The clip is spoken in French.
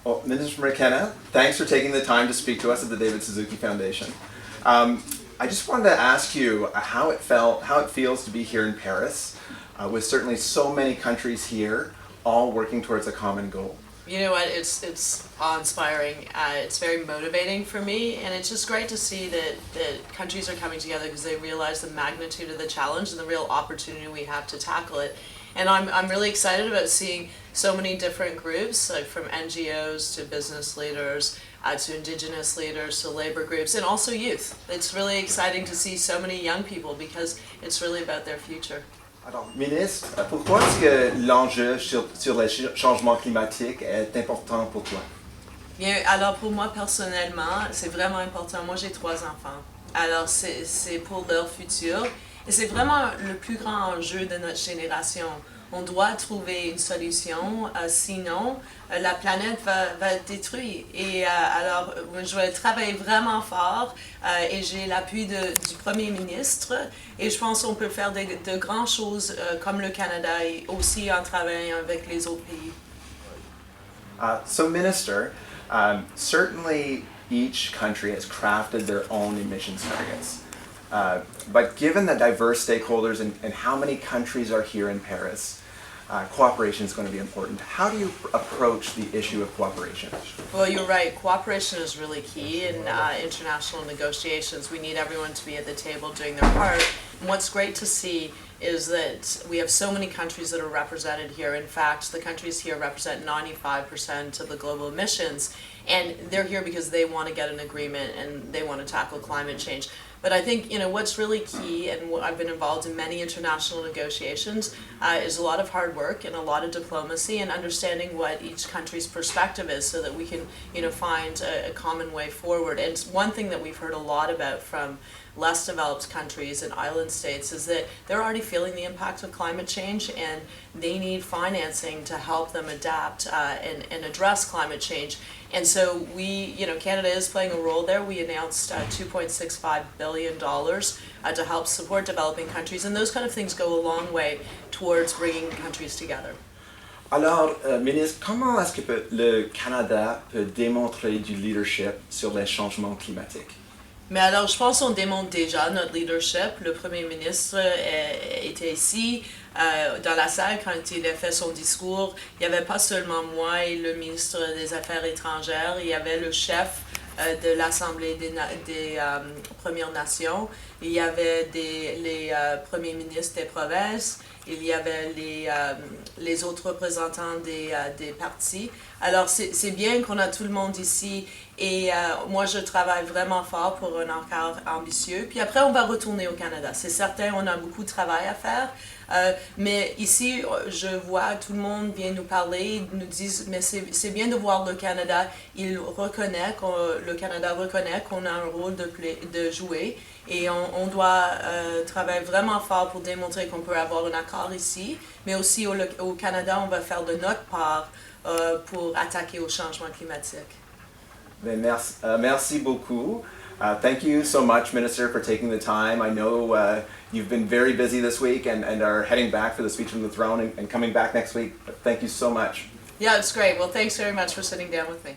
Well, Minister McKenna, thanks for taking the time to speak to us at the David Suzuki Foundation. I just wanted to ask you how it feels to be here in Paris, with certainly so many countries here, all working towards a common goal. You know what, it's awe-inspiring, it's very motivating for me, and it's just great to see that countries are coming together because they realize the magnitude of the challenge and the real opportunity we have to tackle it. And I'm really excited about seeing so many different groups, like from NGOs to business leaders, to indigenous leaders, to labor groups, and also youth. It's really exciting to see so many young people because it's really about their future. Alors, ministre, pourquoi est-ce que l'enjeu sur le changement climatique est important pour toi? Bien, alors pour moi personnellement, c'est vraiment important. Moi j'ai 3 enfants. Alors c'est pour leur futur. Et c'est vraiment le plus grand enjeu de notre génération. On doit trouver une solution, sinon la planète va être détruite. Et alors, je vais travailler vraiment fort et j'ai l'appui du Premier ministre. Et je pense qu'on peut faire de grandes choses comme le Canada et aussi en travaillant avec les autres pays. So, Minister, certainly each country has crafted their own emissions targets. But given the diverse stakeholders and how many countries are here in Paris, cooperation is going to be important. How do you approach the issue of cooperation? Well, you're right. Cooperation is really key in international negotiations. We need everyone to be at the table doing their part. And what's great to see is that we have so many countries that are represented here. In fact, the countries here represent 95% of the global emissions, and they're here because they want to get an agreement and they want to tackle climate change. But I think, what's really key, and I've been involved in many international negotiations, is a lot of hard work and a lot of diplomacy and understanding what each country's perspective is so that we can, find a common way forward. And one thing that we've heard a lot about from less developed countries and island states is that they're already feeling the impact of climate change and they need financing to help them adapt and address climate change. And so Canada is playing a role there. We announced $2.65 billion to help support developing countries, and those kind of things go a long way towards bringing countries together. Alors, ministre, comment est-ce que le Canada peut démontrer du leadership sur les changements climatiques? Mais alors, je pense qu'on démontre déjà notre leadership. Le Premier ministre était ici, dans la salle, quand il a fait son discours. Il n'y avait pas seulement moi et le ministre des Affaires étrangères, il y avait le chef de l'Assemblée des Premières Nations, il y avait les premiers ministres des provinces, il y avait les autres représentants des partis. Alors c'est bien qu'on a tout le monde ici et moi je travaille vraiment fort pour un accord ambitieux. Puis après on va retourner au Canada. C'est certain, on a beaucoup de travail à faire. Mais ici, je vois tout le monde vient nous parler, nous disent mais c'est bien de voir le Canada. Le Canada reconnaît qu'on a un rôle de jouer et on doit travailler vraiment fort pour démontrer qu'on peut avoir un accord ici. Mais aussi au Canada, on va faire de notre part pour attaquer au changement climatique. Merci beaucoup. Thank you so much, Minister, for taking the time. I know you've been very busy this week and are heading back for the speech from the throne and coming back next week. Thank you so much. Yeah, it's great. Well, thanks very much for sitting down with me.